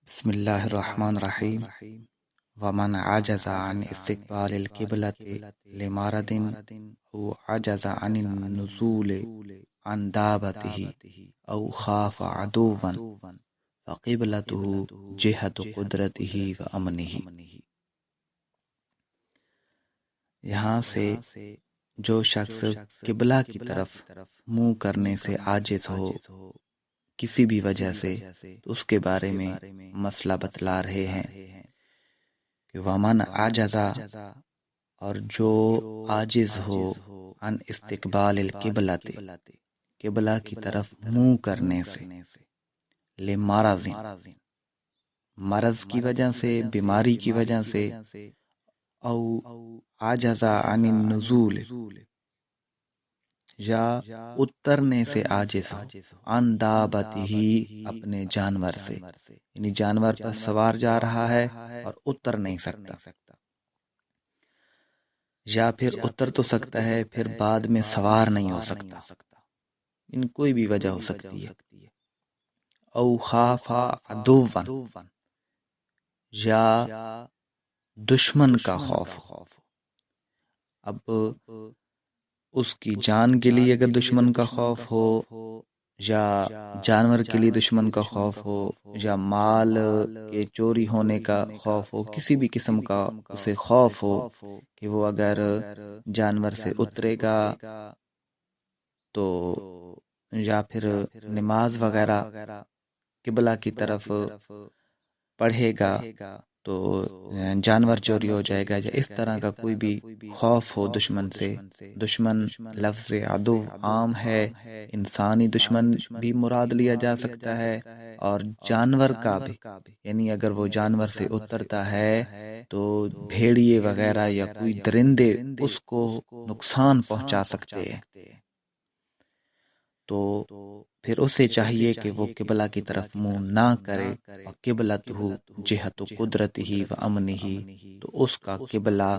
بسم الله الرحمن الرحيم. ومن عجز عن استقبال القبلة لمرض أو عجز عن النزول عن دابته أو خاف عدوا فقبلته جهة قدرته وأمنه. یہاں سے جو شخص قبلہ کی طرف منہ کرنے سے عاجز ہو کسی بھی وجہ سے، تو اس کے بارے میں مسئلہ بتلا رہے ہیں کہ ومن عجزا، اور جو عاجز ہو عن استقبال القبلۃ، قبلہ کی طرف منہ کرنے سے، لمرض، مرض کی وجہ سے، بیماری کی وجہ سے، او عجزا عن النزول، یا اترنے سے عاجز ہو، عن دابتہ، اپنے جانور سے، یعنی جانور پر سوار جا رہا ہے اور اتر نہیں سکتا، یا پھر اتر تو سکتا ہے پھر بعد میں سوار نہیں ہو سکتا، ان کوئی بھی وجہ ہو سکتی ہے۔ او خاف عدوا، یا دشمن کا خوف، اب اس کی جان کے لیے اگر دشمن کا خوف ہو، یا جانور کے لیے دشمن کا خوف ہو، یا مال کے چوری ہونے کا خوف ہو، کسی بھی قسم کا اسے خوف ہو کہ وہ اگر جانور سے اترے گا تو، یا پھر نماز وغیرہ قبلہ کی طرف پڑھے گا تو جانور چوری ہو جائے گا، یا اس طرح کا کوئی بھی خوف ہو دشمن سے۔ دشمن لفظ عدو عام ہے، انسانی دشمن بھی مراد لیا جا سکتا ہے اور جانور کا بھی، یعنی اگر وہ جانور سے اترتا ہے تو بھیڑیے وغیرہ یا کوئی درندے اس کو نقصان پہنچا سکتے ہیں، تو پھر اسے چاہیے کہ وہ قبلہ کی طرف منہ نہ کرے، اور قبلتہ جہت قدرتہ و امنہ، تو اس کا قبلہ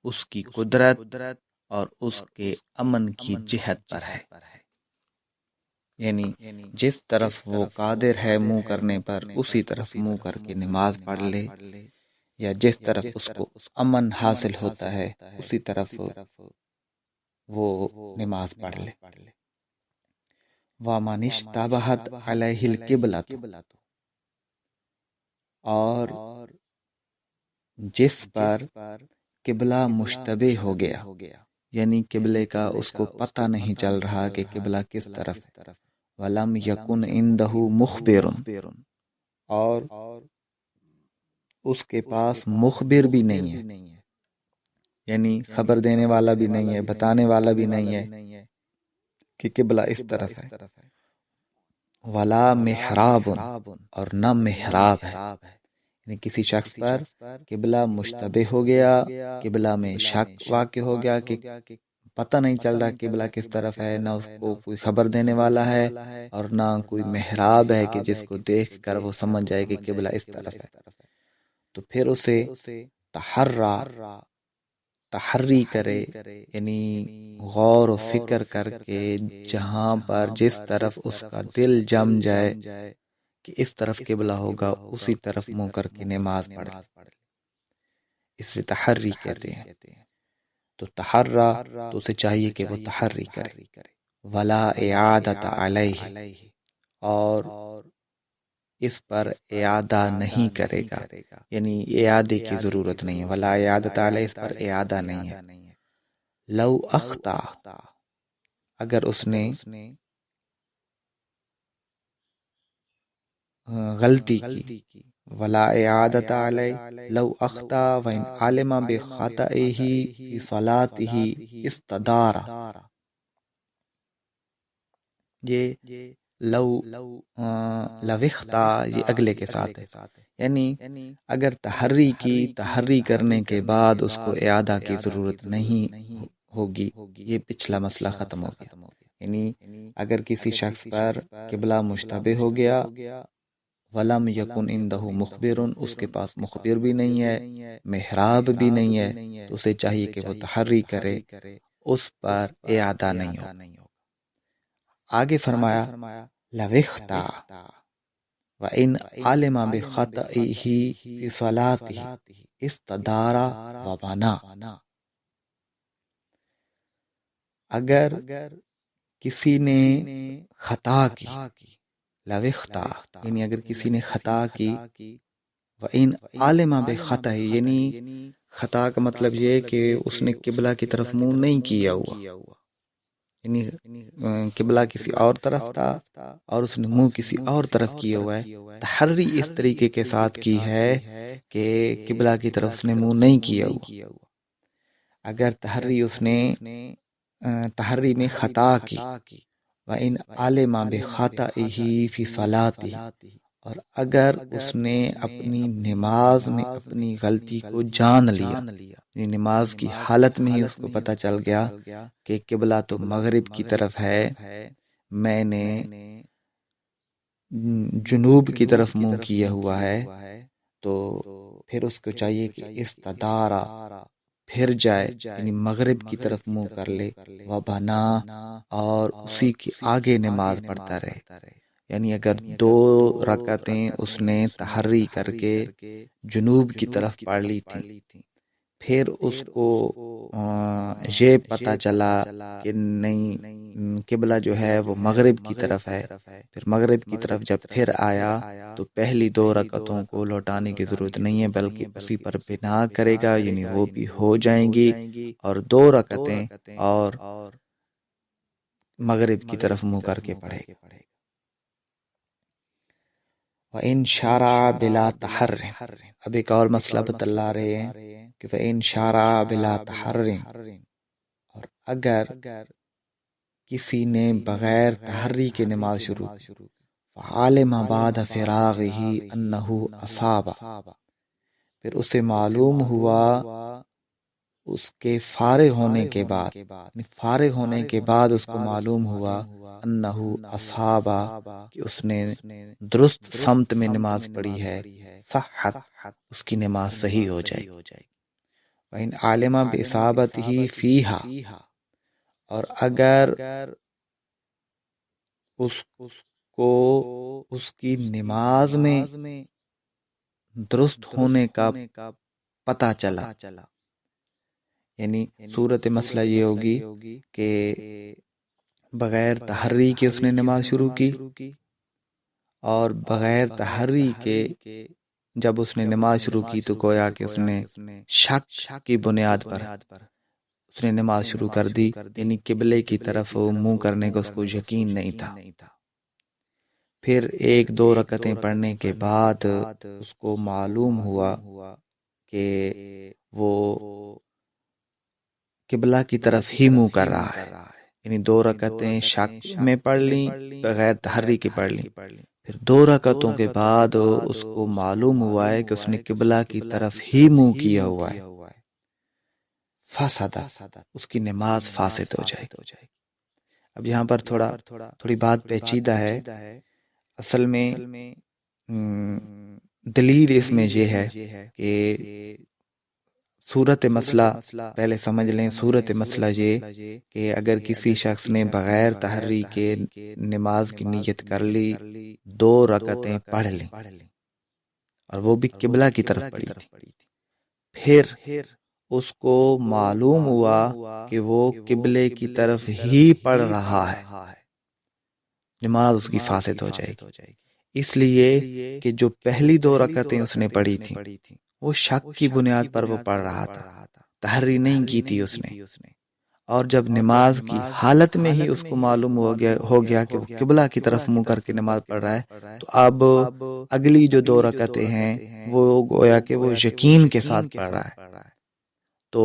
اس کی قدرت اور اس کے امن کی جہت پر ہے، یعنی جس طرف وہ قادر ہے منہ کرنے پر اسی طرف منہ کر کے نماز پڑھ لے، یا جس طرف اس کو امن حاصل ہوتا ہے اسی طرف وہ نماز پڑھ لے۔ وَمَنِ اشْتَبَهَتْ عَلَيْهِ الْقِبْلَةُ، اور جس پر قبلہ مشتبہ ہو گیا، یعنی قبلے کا اس کو پتہ نہیں چل رہا کہ قبلہ کس طرف ہے، وَلَمْ يَكُنْ عِنْدَهُ مُخْبِرٌ، اور اس کے پاس مخبر بھی نہیں ہے، یعنی خبر دینے والا بھی نہیں ہے، بتانے والا بھی نہیں ہے کہ قبلہ اس طرف ہے، وَلَا مِحْرَابٌ، اور نہ محراب ہے، یعنی کسی شخص پر قبلہ مشتبہ ہو گیا، قبلہ میں شک واقع ہو گیا کہ پتہ نہیں چل رہا قبلہ کس طرف ہے، نہ اس کو کوئی خبر دینے والا ہے اور نہ کوئی محراب ہے کہ جس کو دیکھ کر وہ سمجھ جائے کہ قبلہ اس طرف ہے، تو پھر اسے تحری کرے، یعنی غور و فکر کر کے جہاں پر جس طرف اس کا دل جم جائے کہ اس طرف قبلہ ہوگا اسی طرف منہ کر کے نماز پڑھے، اس سے تحری کہتے ہیں۔ تو تحرا، تو اسے چاہیے کہ وہ تحری کرے، ولا اعادۃ علیہ، اور اس پر اعادہ نہیں کرے گا، یعنی اعادے کی ضرورت نہیں ہے، ولا اعادۃ علیہ، اس پر اعادہ نہیں ہے۔ لو اخطا، اگر اس نے غلطی کی، ولا اعادۃ علیہ لو اخطا وان علم بخطئہ فی صلاتہ استدار، یہ لو اخطا یہ اگلے کے ساتھ ہے، یعنی اگر تحری کرنے کے بعد اس کو اعادہ کی ضرورت نہیں ہوگی، یہ پچھلا مسئلہ ختم ہو گیا، یعنی اگر کسی شخص پر قبلہ مشتبہ ہو گیا، ولم یکن عندہ مخبر، اس کے پاس مخبر بھی نہیں ہے، محراب بھی نہیں ہے، تو اسے چاہیے کہ وہ تحری کرے، اس پر اعادہ نہیں ہو۔ آگے فرمایا لوختا، وَإِنْ عَلِمَ بِخَطَئِهِ فِي صَلَاتِهِ اسْتَدَارَ وَبَنَا، اگر کسی نے خطا کی، لَوِخْتَا یعنی اگر کسی نے خطا کی، وَإِنْ عَلِمَ بِخَطَئِهِ یعنی خطا کا مطلب یہ ہے کہ اس نے قبلہ کی طرف منہ نہیں کیا ہوا، یعنی قبلہ کسی اور طرف تھا اور اس نے منہ کسی اور طرف کیا ہوا ہے، تحری اس طریقے کے ساتھ کی ہے کہ قبلہ کی طرف اس نے منہ نہیں کیا ہوا۔ اگر تحری اس نے تحری میں خطا کی، وَإِنْ عَلِمَ بِخَطَئِهِ فِي صَلَاتِهِ اور اگر اس نے اپنی نماز میں اپنی غلطی کو جان لیا، یعنی نماز کی حالت میں ہی اس کو پتہ چل گیا کہ قبلہ تو مغرب کی طرف ہے، میں نے جنوب کی طرف منہ کیا ہوا ہے، تو پھر اس کو چاہیے کہ استدارہ پھر جائے، یعنی مغرب کی طرف منہ کر لے، وبنا اور اسی کے آگے نماز پڑھتا رہے۔ یعنی اگر 2 رکعتیں اس نے تحری کر کے جنوب کی طرف پڑھ لی تھی، پھر اس کو یہ پتہ چلا کہ نہیں قبلہ جو ہے وہ مغرب کی طرف ہے، پھر مغرب کی طرف جب پھر آیا تو پہلی 2 رکعتوں کو لوٹانے کی ضرورت نہیں ہے، بلکہ اسی پر بنا کرے گا، یعنی وہ بھی ہو جائیں گی، اور 2 رکعتیں اور مغرب کی طرف منہ کر کے پڑھے گا۔ وَإِنْ شَارَعَ بِلَا تَحَرٍ، اب ایک اور مسئلہ بتلا رہے ہیں کہ وَإِنْ شَارَعَ بِلَا تَحَرٍ، اور اگر کسی نے بغیر تحری کے نماز شروع کی، فَعَلِمَ بَعْدَ فِرَاغِهِ أَنَّهُ أَصَابَ، پھر اسے معلوم ہوا اس کے فارغ ہونے کے بعد اس کو معلوم ہوا انہو اصحابہ کہ اس نے درست سمت میں نماز پڑھی ہے، صحت اس کی نماز صحیح ہو جائے۔ وَإِنْ عَلِمَ بِإِصَابَتِهِ فِيهَا، اور اگر اس کو اس کی نماز میں درست ہونے کا پتہ چلا، یعنی صورت مسئلہ یہ ہوگی کہ بغیر تحری کے اس نے نماز شروع کی، اور بغیر تحری کے جب اس نے نماز شروع کی تو گویا کہ اس نے شک کی بنیاد پر اس نے نماز شروع کر دی، یعنی قبلے کی طرف منہ کرنے کا اس کو یقین نہیں تھا۔ پھر 1-2 رکعتیں پڑھنے کے بعد اس کو معلوم ہوا کہ وہ قبلہ کی طرف ہی منہ کر رہا ہے، یعنی 2 رکعتیں شک میں پڑھ لیں، بغیر تحری کے پڑھ لیں، پھر 2 رکعتوں کے بعد اس کو معلوم ہوا ہے کہ اس نے قبلہ کی طرف ہی منہ کیا ہوا ہے، فسد، اس کی نماز فاسد ہو جائے گی۔ اب یہاں پر تھوڑی بات پیچیدہ ہے، اصل میں دلیل اس میں یہ ہے کہ صورت مسئلہ پہلے سمجھ لیں۔ صورت مسئلہ یہ کہ اگر کسی شخص نے بغیر تحری کے نماز کی نیت کر لی، 2 رکعتیں پڑھ لیں، اور وہ بھی قبلہ کی طرف پڑھی تھی، پھر اس کو معلوم ہوا کہ وہ قبلے کی طرف ہی پڑھ رہا ہے، نماز اس کی فاسد ہو جائے گی، اس لیے کہ جو پہلی 2 رکعتیں اس نے پڑھی تھیں وہ شک کی بنیاد پر وہ پڑھ رہا تھا، تحری نہیں کی تھی اس نے، اور جب نماز کی حالت میں ہی اس کو معلوم ہو گیا کہ وہ قبلہ کی طرف منہ کر کے نماز پڑھ رہا ہے، تو اب اگلی جو 2 رکعتیں ہیں وہ گویا کہ وہ یقین کے ساتھ پڑھ رہا ہے، تو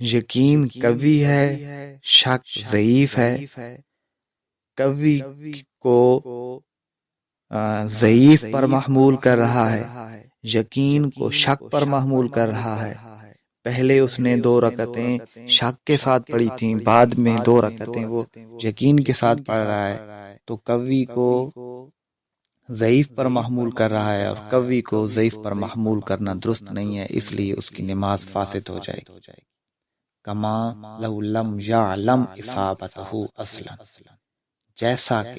یقین قوی ہے، شک ضعیف ہے، قوی کو ضعیف پر محمول کر رہا ہے، یقین کو شک پر محمول کر رہا ہے۔ پہلے اس نے 2 رکعتیں شک کے ساتھ پڑھی تھیں، بعد میں 2 رکعتیں وہ یقین کے ساتھ پڑھ رہا ہے، تو قوی کو ضعیف پر محمول کر رہا ہے، اور قوی کو ضعیف پر محمول کرنا درست نہیں ہے، اس لیے اس کی نماز فاسد ہو جائے گی۔ کما لو لم یعلم اصابتہ اصلا، جیسا کہ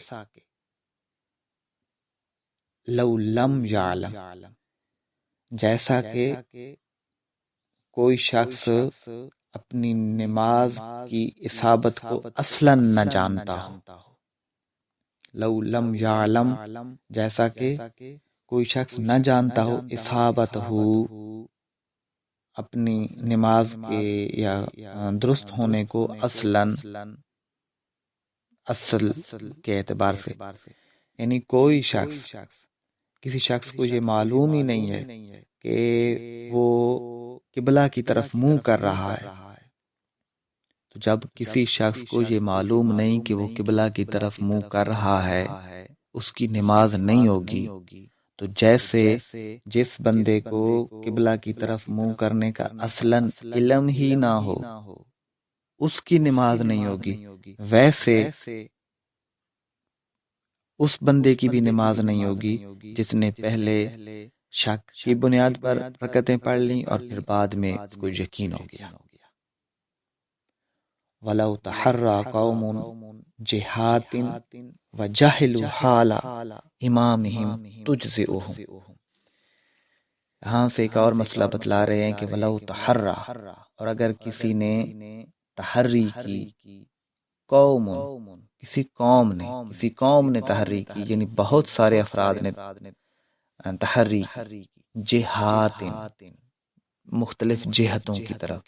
لو لم یعلم، جیسا کہ کوئی شخص اپنی نماز کی اصابت کو اصلاً نہ جانتا ہو. لو لم یعلم، جیسا کہ کوئی شخص نہ جانتا ہو اصابت ہو، اپنی نماز کے یا درست ہونے کو اصلاً، اصل کے اعتبار سے، یعنی کوئی شخص، کسی شخص کو یہ معلوم ہی نہیں ہے کہ وہ قبلہ کی طرف منہ کر رہا ہے. تو جب کسی شخص کو یہ معلوم نہیں کہ وہ قبلہ کی طرف منہ کر رہا ہے، اس کی نماز نہیں ہوگی. تو جیسے جس بندے کو قبلہ کی طرف منہ کرنے کا اصلاً علم ہی نہ ہو، اس کی نماز نہیں ہوگی، ویسے اس بندے کی بھی نماز نہیں ہوگی جس نے پہلے شک کی بنیاد پر رکعتیں پڑھ لیں اور پھر بعد میں اس کو یقین ہو گیا. وَلَوْ تَحَرَّى قَوْمٌ جِهَاتٍ وَجَهِلُوا حَالَ إِمَامِهِمْ تُجْزِئُهُمْ. یہاں سے ایک اور مسئلہ بتلا رہے ہیں کہ وَلَوْ تَحَرَّى، اور اگر کسی نے تحری کی، قوم، کسی قوم نے تحری کی، یعنی بہت سارے افراد نے تحری کی، جہات، مختلف جہتوں کی طرف،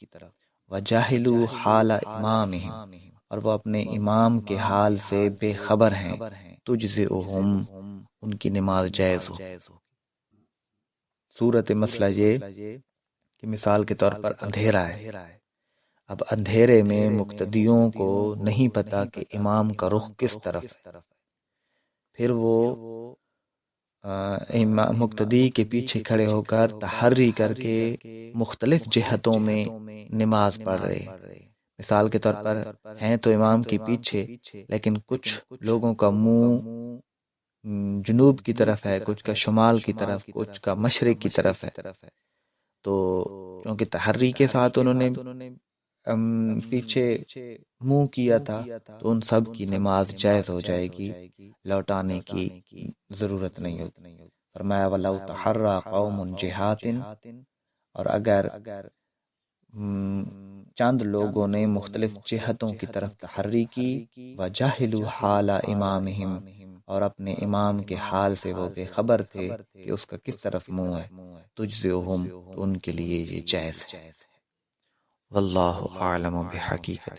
وجاہلوا حال امامہم، اور وہ اپنے امام کے حال سے بے خبر ہیں، تجزئہم، ان کی نماز جائز ہو. صورت مسئلہ یہ کہ مثال کے طور پر اندھیرا ہے. اب اندھیرے میں مقتدیوں کو نہیں پتا کہ امام کا رخ کس طرف ہے، پھر وہ مقتدی کے پیچھے کھڑے ہو کر تحری کر کے مختلف جہتوں میں نماز پڑھ رہے. مثال کے طور پر ہیں تو امام کے پیچھے، لیکن کچھ لوگوں کا منہ جنوب کی طرف ہے، کچھ کا شمال کی طرف، کچھ کا مشرق کی طرف ہے. تو کیونکہ تحری کے ساتھ انہوں نے پیچھے منہ کیا تھا، تو ان سب کی نماز جائز ہو جائے گی، لوٹانے کی ضرورت نہیں ہوگی. فرمایا وَلَوْ تَحَرَّى قَوْمٌ جِهَاتٍ، اور اگر چند لوگوں نے مختلف جہتوں کی طرف تحری کی، وَجَهِلُوا حَالَ إِمَامِهِمْ، اور اپنے امام کے حال سے وہ بے خبر تھے کہ اس کا کس طرف منہ ہے، تجزئہم، تو ان کے لیے یہ جائز ہے. واللہ اعلم بحقیقت.